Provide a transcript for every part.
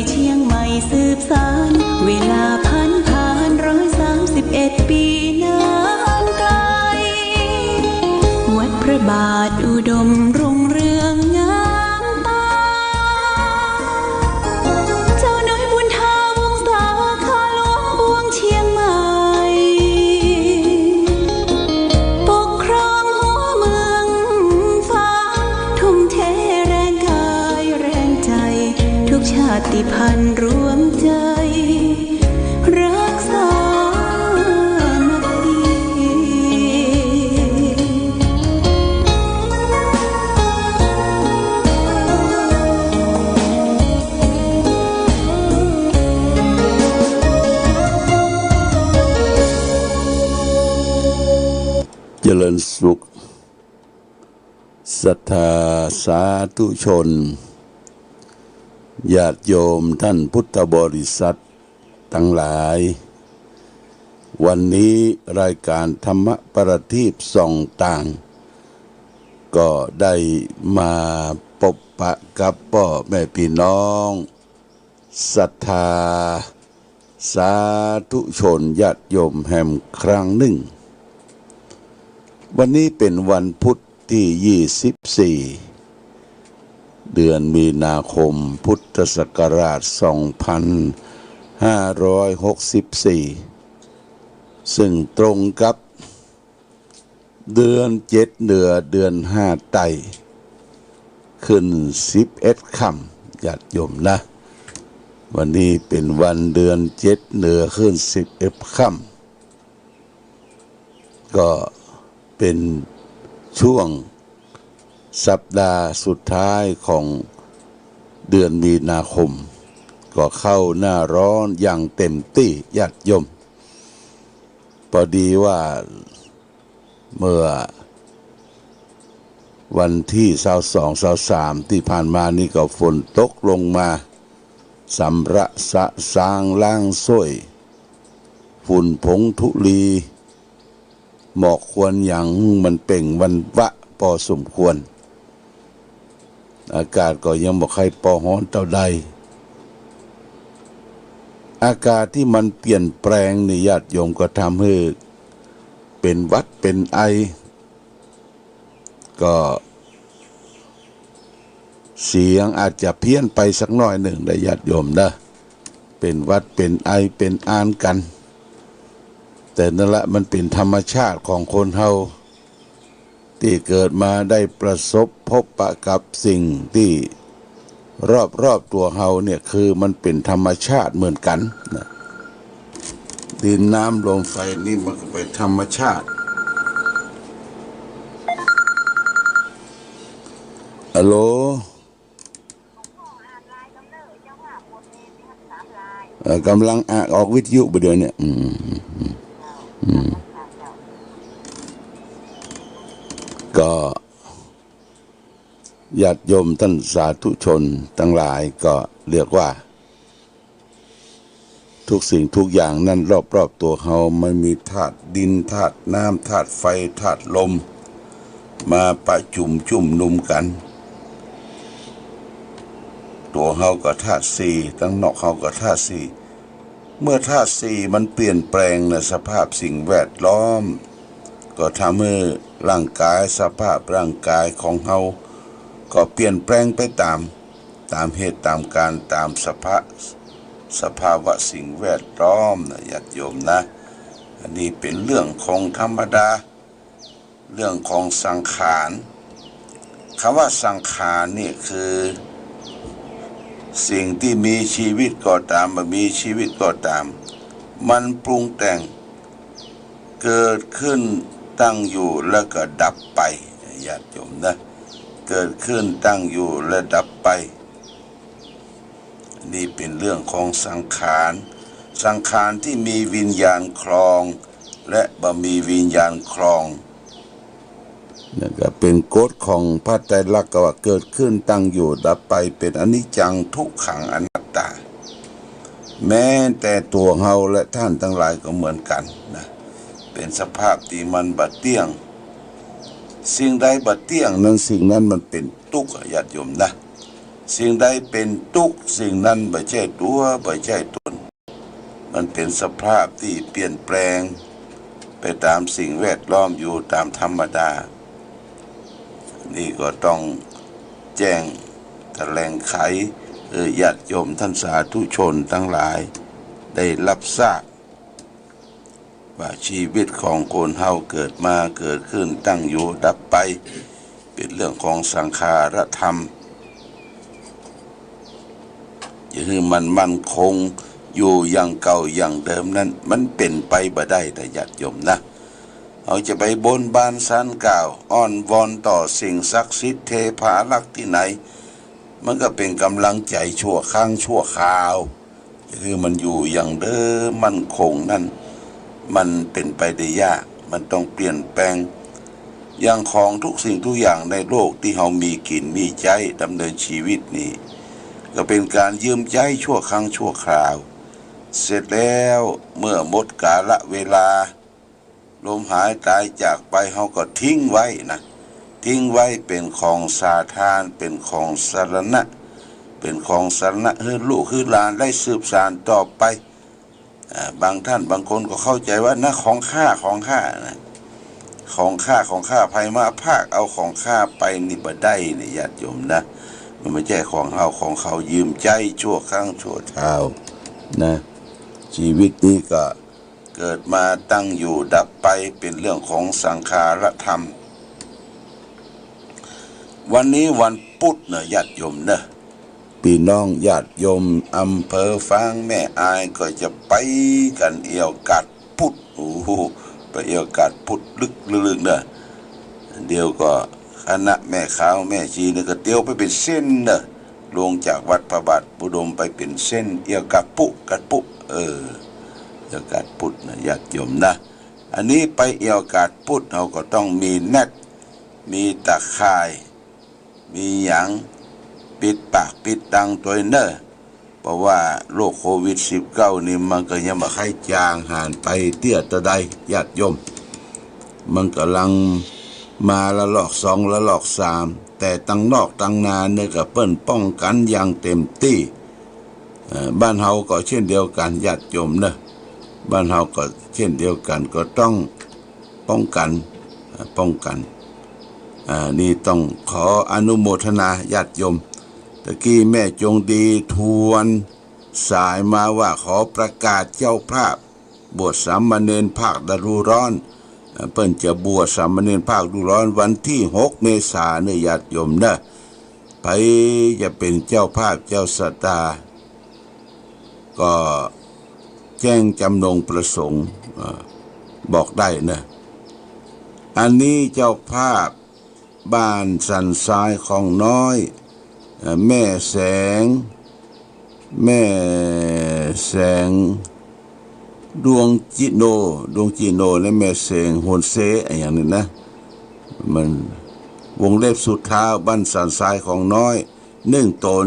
เชียงใหม่สืบสานเวลาผ่าน131 ปีนานไกลวัดพระบาทอุดมรุ่งเรืองงามตาเจ้าน้อยบุญทาวงศาข้าหลวงบวงเชียงใหม่ปกครองหัวเมืองฟ้าทุ่มเทแรงกายแรงใจทุกชาติพันธุ์รวมใจรักษามัคคีเจริญสุขศรัทธาสาธุชนญาติโยมท่านพุทธบริษัททั้งหลายวันนี้รายการธรรมประทีปส่องต่างก็ได้มาพบปะกับพ่อแม่พี่น้องศรัทธาสาธุชนญาติโยมแห่งครั้งหนึ่งวันนี้เป็นวันพุธที่24เดือนมีนาคมพุทธศักราช2564ซึ่งตรงกับเดือน7เหนือเดือน5ไต่ขึ้น11ค่ำญาติโยมนะวันนี้เป็นวันเดือน7เหนือขึ้น11ค่ำก็เป็นช่วงสัปดาห์สุดท้ายของเดือนมีนาคมก็เข้าหน้าร้อนอย่างเต็มที่ญาติโยมพอดีว่าเมื่อวันที่22 23ที่ผ่านมานี่ก็ฝนตกลงมาสำระสะสางล้างส้วยฝุ่นผงธุลีหมอกควันอย่างมันเป่งวันวะพอสมควรอากาศก็ยังบอกใครพอฮ้อนเท่าใดอากาศที่มันเปลี่ยนแปลงนี่ญาติโยมก็ทำให้เป็นหวัดเป็นไอก็เสียงอาจจะเพี้ยนไปสักหน่อยหนึ่งได้ญาติโยมนะเป็นหวัดเป็นไอเป็นอานกันแต่นั่นแหละมันเป็นธรรมชาติของคนเฮาที่เกิดมาได้ประสบพบปะกับสิ่งที่รอบตัวเฮาเนี่ยคือมันเป็นธรรมชาติเหมือนกันนะดินน้ำลมไฟนี่มันก็เป็นธรรมชาติฮัลโหลกำลังออกวิทยุไปเดี๋ยวเนี่ยก็ญาติโยมท่านสาธุชนทั้งหลายก็เรียกว่าทุกสิ่งทุกอย่างนั้นรอบตัวเขาไม่มีธาตุดินธาตุน้ำธาตุไฟธาตุลมมาประจุมจุ่มนุมกันตัวเขาก็ธาตุสี่ทั้งนอกเขาก็ธาตุสี่เมื่อธาตุสี่มันเปลี่ยนแปลงในสภาพสิ่งแวดล้อมก็ทำให้ร่างกายสภาพร่างกายของเขาก็เปลี่ยนแปลงไปตามเหตุตามการตามสภาวะสิ่งแวดล้อมนะญาติโยมนะอันนี้เป็นเรื่องของธรรมดาเรื่องของสังขารคำว่าสังขารนี่คือสิ่งที่มีชีวิตก็ตามไม่มีชีวิตก็ตามมันปรุงแต่งเกิดขึ้นตั้งอยู่แล้วก็ดับไปญาติโยมนะเกิดขึ้นตั้งอยู่และดับไปนี่เป็นเรื่องของสังขารที่มีวิญญาณครองและบ่มีวิญญาณครองนั่นก็เป็นกฎของพระไตรลักษณ์ว่าเกิดขึ้นตั้งอยู่ดับไปเป็นอนิจจังทุกขังอนัตตาแม้แต่ตัวเฮาและท่านทั้งหลายก็เหมือนกันนะเป็นสภาพที่มันบัดเที่ยงสิ่งใดบัดเที่ยงนั้นสิ่งนั้นมันเป็นทุกข์ญาติโยมนะ สิ่งใดเป็นทุกข์สิ่งนั้นไม่ใช่ตัวไม่ใช่ตนมันเป็นสภาพที่เปลี่ยนแปลงไปตามสิ่งแวดล้อมอยู่ตามธรรมดานี่ก็ต้องแจ้งแถลงไขญาติโยมท่านสาธุชนทั้งหลายได้รับทราบว่าชีวิตของคนเฮาเกิดมาเกิดขึ้นตั้งอยู่ดับไปเป็นเรื่องของสังขารธรรมอย่าให้มันมั่นคงอยู่อย่างเก่าอย่างเดิมนั้นมันเป็นไปบ่ได้แต่ญาติโยมนะเราจะไปบนบานศาลกล่าวอ้อนวอนต่อสิ่งศักดิ์สิทธิ์เทพารักษ์ที่ไหนมันก็เป็นกำลังใจชั่วครั้งชั่วคราวคือมันอยู่อย่างเดิมมั่นคงนั่นมันเป็นไปได้ยากมันต้องเปลี่ยนแปลงอย่างของทุกสิ่งทุกอย่างในโลกที่เรามีกินมีใจดำเนินชีวิตนี่ก็เป็นการยืมใจชั่วครั้งชั่วคราวเสร็จแล้วเมื่อหมดกาลเวลาลมหายตายจากไปเราก็ทิ้งไว้นะทิ้งไว้เป็นของสาธารเป็นของสาธารณะเป็นของสาธารณะให้ลูกให้หลานได้สืบสานต่อไปบางท่านบางคนก็เข้าใจว่านะของข้านะของข้าภัยมาภาคเอาของข้าไปนี่บ่ได้นี่ญาติโยมนะมันไม่ใช่ของเขายืมใจชั่วครั้งชั่วคราวนะชีวิตนี้ก็เกิดมาตั้งอยู่ดับไปเป็นเรื่องของสังขารธรรมวันนี้วันพุธนะญาติโยมนะพี่น้องญาติโยมอำเภอฟางแม่อายก็จะไปกันเอี่ยวกัดพุธไปเอี่ยวกัดพุธลึกๆนะเดี๋ยวก็คณะแม่ขาวแม่ชีนี่ก็เตียวไปเป็นเส้นนะลงจากวัดพระบาทอุดมไปเป็นเส้นเอี่ยวกัดปุเอี่ยวกัดพุธนะญาติโยมนะอันนี้ไปเอี่ยวกัดพุธเราก็ต้องมีแนตมีตะข่ายมีหยังปิดปากปิดดังตัวเนอเพราะว่าโรคโควิด-19นี่มันก็ยังมาไข้จางหานไปเตี้ยตะใดญาติโยมมันกำลังมาละลอก2ละลอก3แต่ตั้งนอกตั้งนาเนี่ยก็เปิ้นป้องกันอย่างเต็มที่บ้านเฮาก็เช่นเดียวกันญาติโยมนะบ้านเฮาก็เช่นเดียวกันก็ต้องป้องกันนี่ต้องขออนุโมทนาญาติโยมตะกี้แม่จงดีทวนสายมาว่าขอประกาศเจ้าภาพบวชสามเณรภาคฤดูร้อนเปิ้นจะบวชสามเณรภาคฤดูร้อนวันที่6 เมษายนญาติโยมนะไปจะเป็นเจ้าภาพเจ้าสตาก็แจ้งจำนงประสงค์บอกได้นะอันนี้เจ้าภาพบ้านสันทรายของน้อยแม่แสงดวงจิโนและแม่แสงโฮนเซอย่างนี้นะมันวงเล็บสุดท้ายบ้านสันทรายของน้อย1 ตน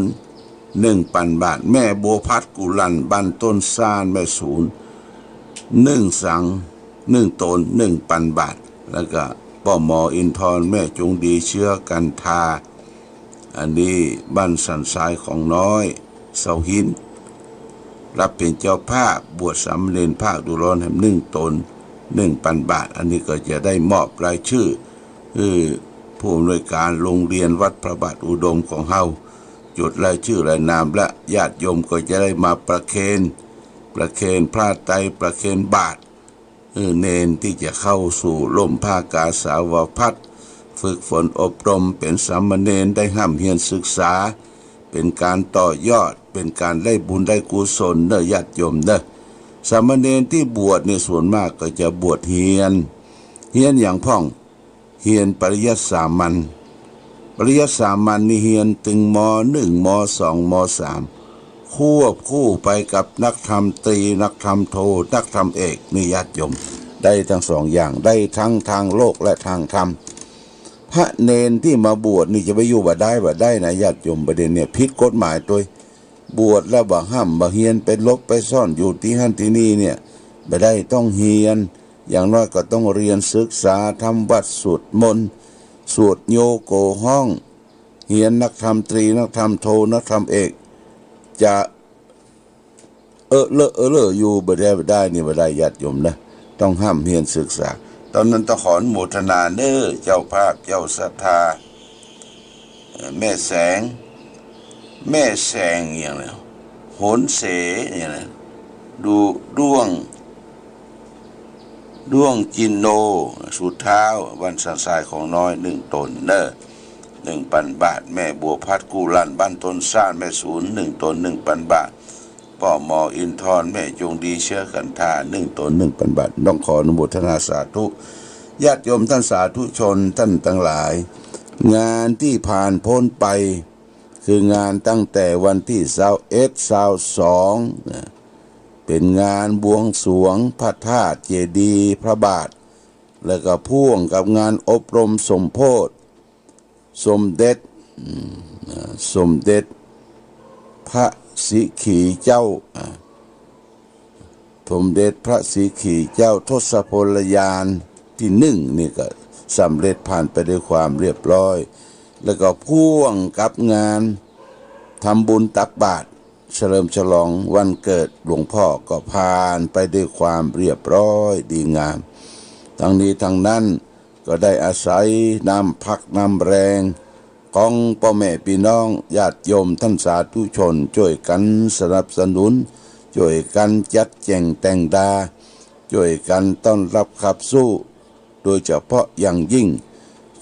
1,000 บาทแม่บัวพัดกุลันบ้านต้นซ่านแม่ศูนย์1 สัง1 ตน 1,000 บาทแล้วก็ป้อหมออินทร์แม่จงดีเชื้อกันทาอันนี้บ้านสันทรายของน้อยเสาหินรับเป็นเจ้าภาพบวชสามเณรภาคฤดูร้อน1 ตน 1,000 บาทอันนี้ก็จะได้มอบรายชื่อผู้อำนวยการโรงเรียนวัดพระบาทอุดมของเฮาจดรายชื่อรายนามและญาติโยมก็จะได้มาประเคนพระไตรประเคนบาทเนนที่จะเข้าสู่ร่มผ้ากาสาวพัดฝึกฝนอบรมเป็นสามเณรได้ห้ำเฮียนศึกษาเป็นการต่อยอดเป็นการได้บุญได้กุศลเด้อญาติโยมเด้อสามเณรที่บวชในส่วนมากก็จะบวชเฮียนอย่างพ่องเฮียนปริยัติสามัญนี่เฮียนถึงม.1 ม.2 ม.3ควบคู่ไปกับนักธรรมตรีนักธรรมโทนักธรรมเอกนี่ญาติโยมได้ทั้ง2อย่างได้ทั้งทางโลกและทางธรรมพระเนนที่มาบวชนี่จะไปอยู่บ่ได้นะญาติโยมประเด็นเนี่ยผิดกฎหมายตัวบวชแล้วบ่ห้ามบ่เฮียนไปลบไปซ่อนอยู่ที่หั่นที่นี่เนี่ยบ่ได้ต้องเฮียนอย่างน้อยก็ต้องเรียนศึกษาทำวัดสวดมนต์สวดโยโกห้อง เรียนนักธรรมตรีนักธรรมโทนักธรรมเอกจะเลอะอยู่บ่ได้นี่บ่ได้ญาติโยมนะต้องห้ามเรียนศึกษาตอนนั้นต้องขออนุโมทนาเด้อเจ้าภาพเจ้าศรัทธาแม่แสงอย่างนี้โหนเสอย่างนี้ดูด้วงจินโนสุดเท้าวันสันทรายของน้อย1 ตนเด้อ1,000 บาทแม่บัวพัดกูลั่นบ้านต้นซ่านแม่ศูนย์1 ตน 1,000 บาทพ่อหมออินทรแม่จงดีเชื้อกันทา1 ตน 1,000 บาทต้องขออนุโมทนาสาธุญาติโยมท่านสาธุชนท่านทั้งหลายงานที่ผ่านพ้นไปคืองานตั้งแต่วันที่21-22เป็นงานบวงสรวงพระธาตุเจดีย์พระบาทแล้วก็พ่วงกับงานอบรมสมโภชสมเด็จพระสิขีเจ้าสมเด็จพระสิขีเจ้าทศพลยานที่1นี่ก็สำเร็จผ่านไปด้วยความเรียบร้อยแล้วก็พ่วงกับงานทำบุญตักบาตรเฉลิมฉลองวันเกิดหลวงพ่อก็ผ่านไปด้วยความเรียบร้อยดีงามทั้งนี้ทั้งนั้นก็ได้อาศัยนำพักนำแรงของพ่อแม่พี่น้องญาติโยมท่านสาธุชนช่วยกันสนับสนุนช่วยกันจัดแจงแต่งดาช่วยกันต้อนรับขับสู้โดยเฉพาะอย่างยิ่ง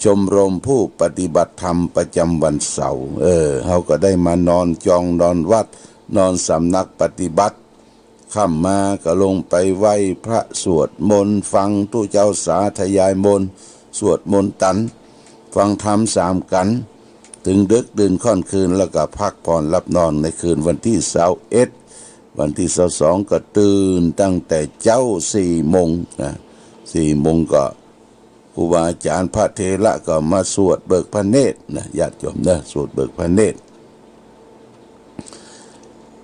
ชมรมผู้ปฏิบัติธรรมประจำวันเสาร์เขาก็ได้มานอนจองนอนวัดนอนสำนักปฏิบัติค่ำมาก็ลงไปไหว้พระสวดมนต์ฟังตู้เจ้าสาธยายมนต์สวดมนต์ตันฟังธรรม3 กันถึงดึกดื่นค่อนคืนแล้วก็พักผ่อนหลับนอนในคืนวันที่21วันที่22ก็ตื่นตั้งแต่เจ้า4 โมงนะ4 โมงก็ครูบาอาจารย์พระเถระก็มาสวดเบิกพระเนตรนะญาติโยมนะสวดเบิกพระเนตร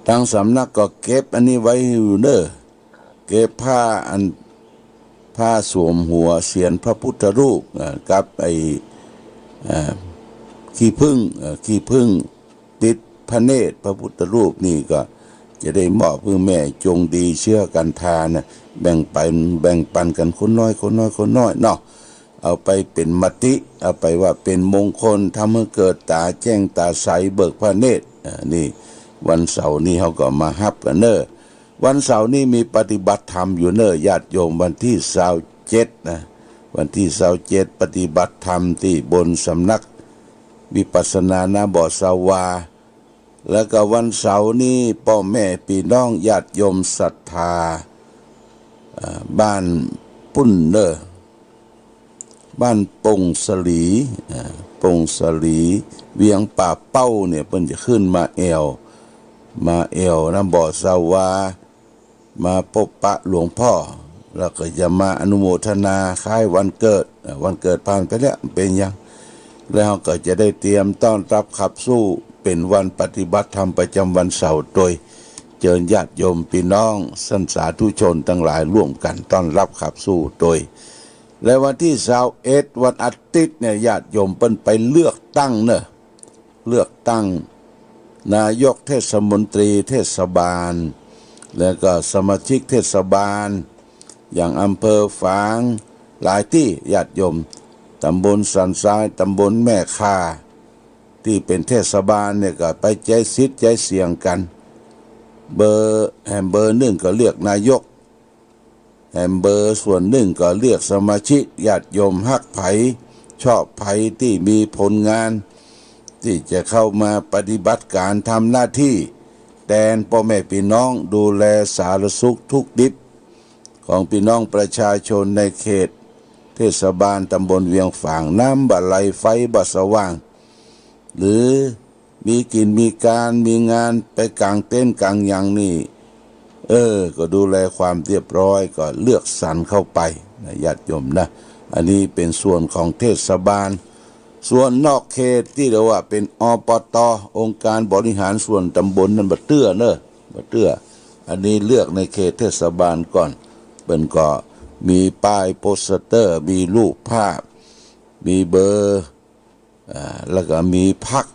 ทางสำนักก็เก็บอันนี้ไว้อยู่เด้อเก็บผ้าสวมหัวเสียนพระพุทธรูปกับไอ้ขี้ผึ้งติดพระเนตรพระพุทธรูปนี่ก็จะได้มอบเพื่อแม่จงดีเชื่อกันทานนะแบ่งปันกันคนน้อยเนาะเอาไปเป็นมติเอาไปว่าเป็นมงคลทำให้เกิดตาแจ้งตาใสเบิกพระเนตรนี่วันเสาร์นี้เขาก็มาฮับกันเนอวันเสาร์นี้มีปฏิบัติธรรมอยู่เนอญาติโยมวันที่27นะวันที่27ปฏิบัติธรรมที่บนสำนักวิปัสสนาณบ่อสาวาแล้วก็วันเสาร์นี้พ่อแม่พี่น้องญาติโยมศรัทธาบ้านปุ่นเนอบ้านปงสลีเวียงป่าเป้าเนี่ยเพิ่นจะขึ้นมาแอวน้ำบ่อสาวามาพบปะหลวงพ่อแล้วก็จะมาอนุโมทนาคล้ายวันเกิดผ่านไปแล้วเป็นยังแล้วก็จะได้เตรียมต้อนรับขับสู้เป็นวันปฏิบัติธรรมประจำวันเสาร์โดยเชิญญาติโยมพี่น้องสันสาธุชนทั้งหลายร่วมกันต้อนรับขับสู้โดยและวันที่21วันอาทิตย์เนี่ยญาติโยมเปิ้นไปเลือกตั้งนายกเทศมนตรีเทศบาลแล้วก็สมาชิกเทศบาลอย่างอำเภอฝางหลายที่ญาติโยมตำบลสันทรายตำบลแม่คาที่เป็นเทศบาลเนี่ยก็ไปใจซิดใจเสียงกันเบอร์1ก็เลือกนายกเบอร์ส่วน1ก็เลือกสมาชิกญาติโยมฮักไผชอบไผที่มีผลงานที่จะเข้ามาปฏิบัติการทำหน้าที่แทนพ่อแม่พี่น้องดูแลสารสุขทุกดิบของพี่น้องประชาชนในเขตเทศบาลตำบลเวียงฝางน้ำบัดไหลไฟบัดสว่างหรือมีกินมีการมีงานไปกางเต้นกางยังนี่ก็ดูแลความเรียบร้อยก็เลือกสรรเข้าไปนะญาติโยมนะอันนี้เป็นส่วนของเทศบาลส่วนนอกเขตที่เรียกว่าเป็นปต.องค์การบริหารส่วนตำบลนั้นบ่เตื้ออันนี้เลือกในเขตเทศบาลก่อนเป็นก็มีป้ายโปสเตอร์มีรูปภาพมีเบอร์แล้วก็มีพรรค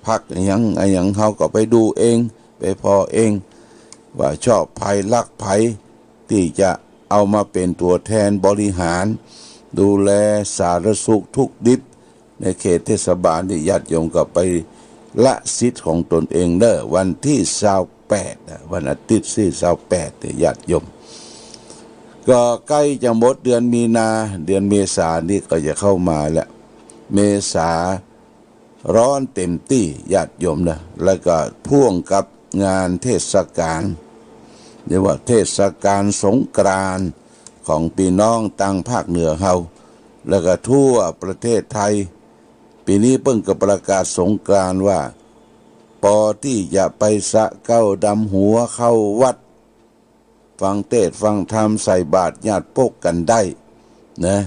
พักอย่างเขาก็ไปดูเองไปพอเองว่าชอบภัยรักภัยที่จะเอามาเป็นตัวแทนบริหารดูแลสาธารณสุขทุกดิบในเขตเทศบาลที่ญาติโยมก็ไปละสิทธิ์ของตนเองเด้อวันที่28วันอาทิตย์ที่28ญาติโยมก็ใกล้จะหมดเดือนมีนาเดือนเมษานี่ก็จะเข้ามาแล้วเมษาร้อนเต็มที่ญาติโยมนะแล้วก็พ่วงกับงานเทศกาลเรียกว่าเทศกาลสงกรานต์ของพี่น้องต่างภาคเหนือเฮาแล้วก็ทั่วประเทศไทยปีนี้เพิ่งก็ประกาศสงกรานต์ว่าปอที่จะไปสะเก้าดำหัวเข้าวัดฟังเทศน์ฟังธรรมใส่บาตรญาติพกกันได้นะ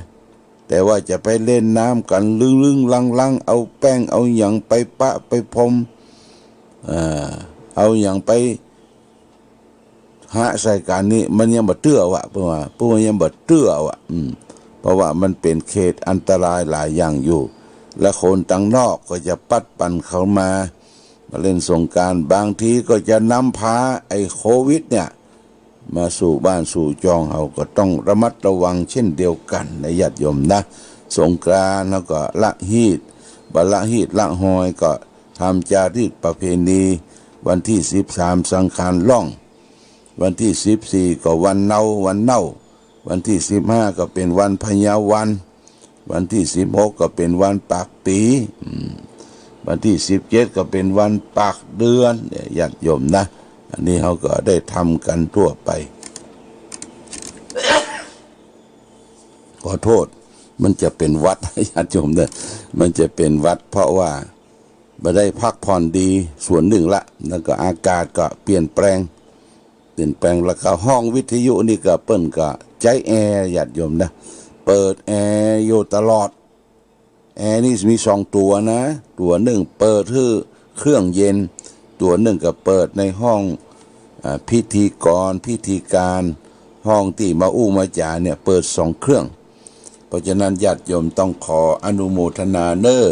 แต่ว่าจะไปเล่นน้ำกันลึงๆลังๆเอาแป้งเอาอย่างไปปะไปพรมเอาอย่างไปหาใส่กันนี้มันยังบ่เตื้อวะเพราะว่ายังบ่เตื้อวะเพราะว่ามันเป็นเขตอันตรายหลายอย่างอยู่และคนต่างนอกก็จะปัดปั่นเข้ามาเล่นสงกรานต์บางทีก็จะนำพาไอ้โควิดเนี่ยมาสู่บ้านสู่จองเราก็ต้องระมัดระวังเช่นเดียวกันในญาติโยมนะสงกรานต์แล้วก็ละหีดละหีดละหอยก็ทำจารีตประเพณีวันที่13สังขารล่องวันที่14ก็วันเนาวันที่15ก็เป็นวันพญาวันที่16ก็เป็นวันปากปีวันที่17ก็เป็นวันปากเดือนญาติโยมนะอันนี้เขาก็ได้ทำกันทั่วไปขอโทษมันจะเป็นวัดญาติโยมเนี่ยมันจะเป็นวัดเพราะว่าไม่ได้พักผ่อนดีส่วนหนึ่งละแล้วก็อากาศก็เปลี่ยนแปลงแล้วก็ห้องวิทยุนี่ก็เปิ้นก็ใจแอร์ญาติโยมนะเปิดแอร์อยู่ตลอดแอร์นี่มี2ตัวนะตัวหนึ่งเปิดคือเครื่องเย็นตัวหนึ่งก็เปิดในห้องพิธีการห้องที่มามาจาเนี่ยเปิด2เครื่องเพราะฉะนั้นญาติโยมต้องขออนุโมทนาเนอ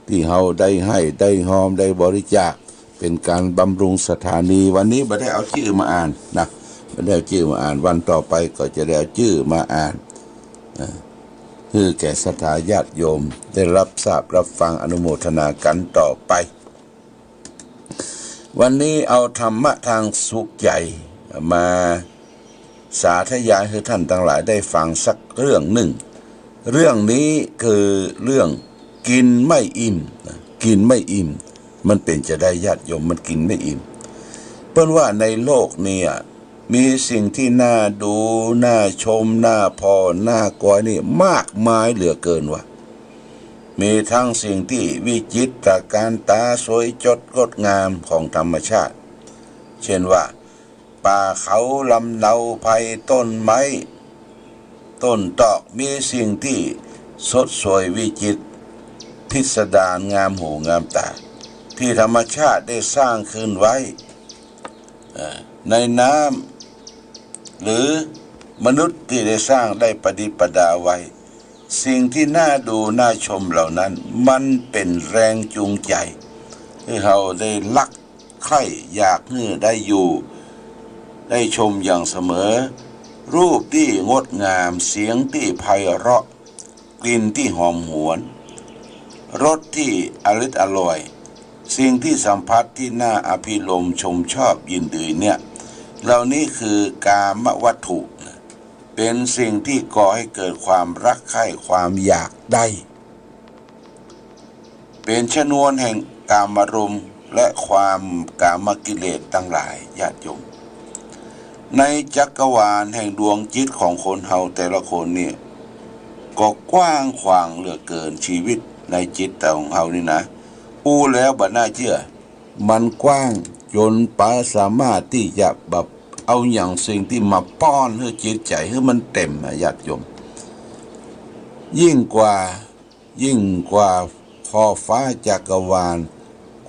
ที่เฮาได้ให้ได้หอมได้บริจาคเป็นการบำรุงสถานีวันนี้ไม่ได้เอาชื่อมาอ่านนะไม่ได้เอาชื่อมาอ่านวันต่อไปก็จะได้เอาชื่อมาอ่านคือแก่ศรัทธาญาติโยมได้รับทราบรับฟังอนุโมทนากันต่อไปวันนี้เอาธรรมะทางสุขใจมาสาธยายให้ท่านทั้งหลายได้ฟังสักเรื่องหนึ่งเรื่องนี้คือเรื่องกินไม่อิ่มมันเป็นจะได้ญาติโยมมันกินไม่อิ่มเปิ้นว่าในโลกนี้มีสิ่งที่น่าดูน่าชมน่าพอน่ากอยนี่มากมายเหลือเกินว่ะมีทั้งสิ่งที่วิจิตรการตาสวยจดงดงามของธรรมชาติเช่นว่าป่าเขาลำเนาไผ่ต้นไม้ต้นตอกมีสิ่งที่สดสวยวิจิตรพิสดารงามหูงามตาที่ธรรมชาติได้สร้างขึ้นไว้ในน้ำหรือมนุษย์ที่ได้สร้างได้ประดิษฐ์ประดาไว้สิ่งที่น่าดูน่าชมเหล่านั้นมันเป็นแรงจูงใจให้เราได้รักใคร่อยากให้ได้อยู่ได้ชมอย่างเสมอรูปที่งดงามเสียงที่ไพเราะกลิ่นที่หอมหวนรสที่อร่อยสิ่งที่สัมผัสที่น่าอภิรมย์ชมชอบยินดีเนี่ยเหล่านี้คือกามวัตถุเป็นสิ่งที่ก่อให้เกิดความรักใคร่ความอยากได้เป็นชนวนแห่งกามารมณ์และความกามกิเลสทั้งหลายญาติโยมในจักรวาลแห่งดวงจิตของคนเฮาแต่ละคนเนี่ยก็กว้างขวางเหลือเกินชีวิตในจิตแต่ของเฮานี่นะแล้วบ่น่าเชื่อมันกว้างจนป้าสามารถที่จะแบบเอาอย่างสิ่งที่มาป้อนให้จิตใจให้มันเต็มญาติโยมยิ่งกว่าขอบฟ้าจักรวาล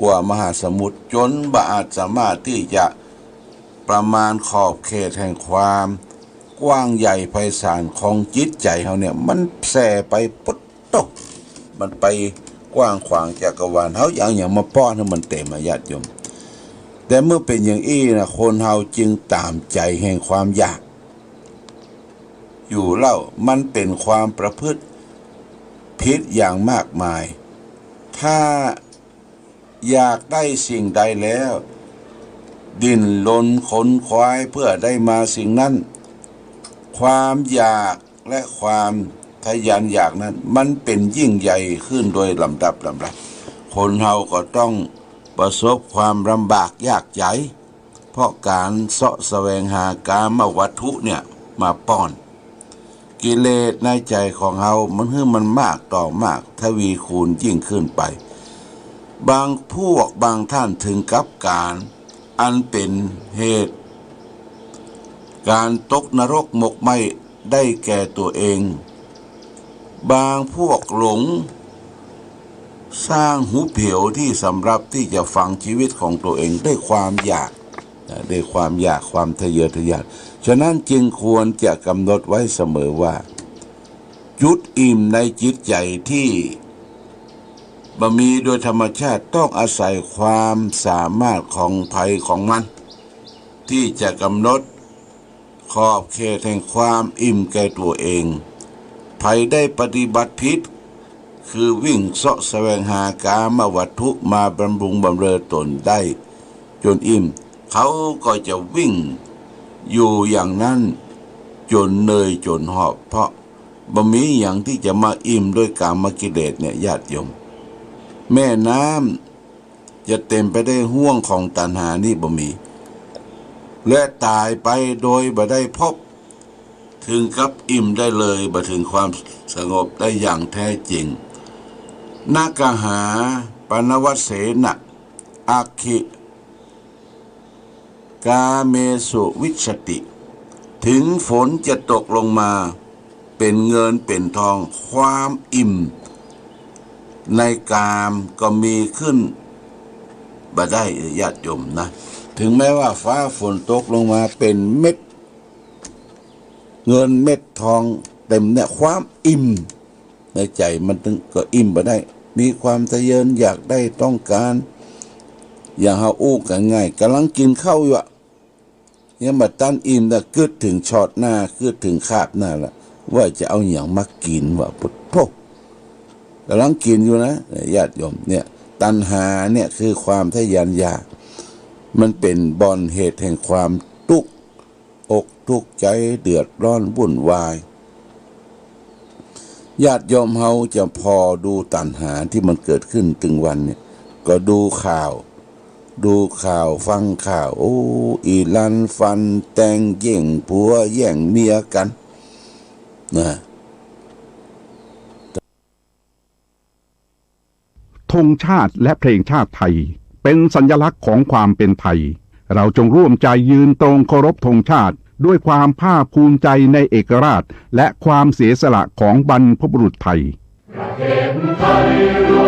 กว่ามหาสมุทรจนบ่อาจสามารถที่จะประมาณขอบเขตแห่งความกว้างใหญ่ไพศาลของจิตใจเขาเนี่ยมันแผ่ไปปุ๊บตกมันไป กว้างขวางจักรวาลเฮาอย่างมาป้อนให้มันเต็มญาติโยมแต่เมื่อเป็นอย่างอี้นะคนเฮาจึงตามใจแห่งความอยากอยู่เล่ามันเป็นความประพฤติผิดอย่างมากมายถ้าอยากได้สิ่งใดแล้วดิ้นรนขนขวายเพื่อได้มาสิ่งนั้นความอยากและความทะยานอยากนั้นมันเป็นยิ่งใหญ่ขึ้นโดยลำดับคนเฮาก็ต้องประสบความลำบากยากใจเพราะการเสาะแสวงหากามวัตถุเนี่ยมาป้อนกิเลสในใจของเฮามันมากต่อมากทวีคูณยิ่งขึ้นไปบางพวกบางท่านถึงกับการอันเป็นเหตุการตกนรกหมกไหม้ได้แก่ตัวเองบางพวกหลงสร้างหูเผียวที่สำหรับที่จะฟังชีวิตของตัวเองด้วยความอยากความทะเยอทะยานฉะนั้นจึงควรจะกำหนดไว้เสมอว่าจุดอิ่มในจิตใจที่บ่มีโดยธรรมชาติต้องอาศัยความสามารถของภัยของมันที่จะกำหนดขอบเขตแห่งความอิ่มแก่ตัวเองภัยได้ปฏิบัติผิดคือวิ่งเสาะแสวงหากามวัตถุมาบำรุงบำเรอตนได้จนอิ่มเขาก็จะวิ่งอยู่อย่างนั้นจนเหนื่อยจนหอบเพราะบ่มีอย่างที่จะมาอิ่มด้วยกามกิเลสเนี่ยญาติโยมแม่น้ำจะเต็มไปได้ห่วงของตัณหานี่บ่มีและตายไปโดยบ่ได้พบถึงกับอิ่มได้เลยบ่ถึงความสงบได้อย่างแท้จริงนากหาปนวัสเสนะอาคิกาเมสุวิชติถึงฝนจะตกลงมาเป็นเงินเป็นทองความอิ่มในกามก็มีขึ้นบ่ได้ญาติโยมนะถึงแม้ว่าฟ้าฝนตกลงมาเป็นเม็ดเงินเม็ดทองเต็มเนี่ยความอิ่มในใจมันถึงก็อิ่มบ่ได้มีความทะเยออยากได้ต้องการอย่างเฮาอู้กันง่ายกำลังกินข้าวอยู่เนี่ยมาตั้นอิ่มแต่กึดถึงช็อตหน้ากึดถึงคาบหน้าละว่าจะเอาอย่างมากินว่าพุทโธกำลังกินอยู่นะญาติโยมเนี่ยตัณหาเนี่ยคือความทะยานอยากมันเป็นบ่อนเหตุแห่งความทุกข์อกทุกข์ใจเดือดร้อนวุ่นวายญาติโยมเฮาจะพอดูตัณหาที่มันเกิดขึ้นถึงวันเนี่ยก็ดูข่าวฟังข่าวโอ้อีลันฟันแต่งแย่งผัวแย่งเมียกันนะธงชาติและเพลงชาติไทยเป็นสัญลักษณ์ของความเป็นไทยเราจงร่วมใจยืนตรงเคารพธงชาติด้วยความภาคภูมิใจในเอกราชและความเสียสละของบรรพบุรุษไทยประเทศไทย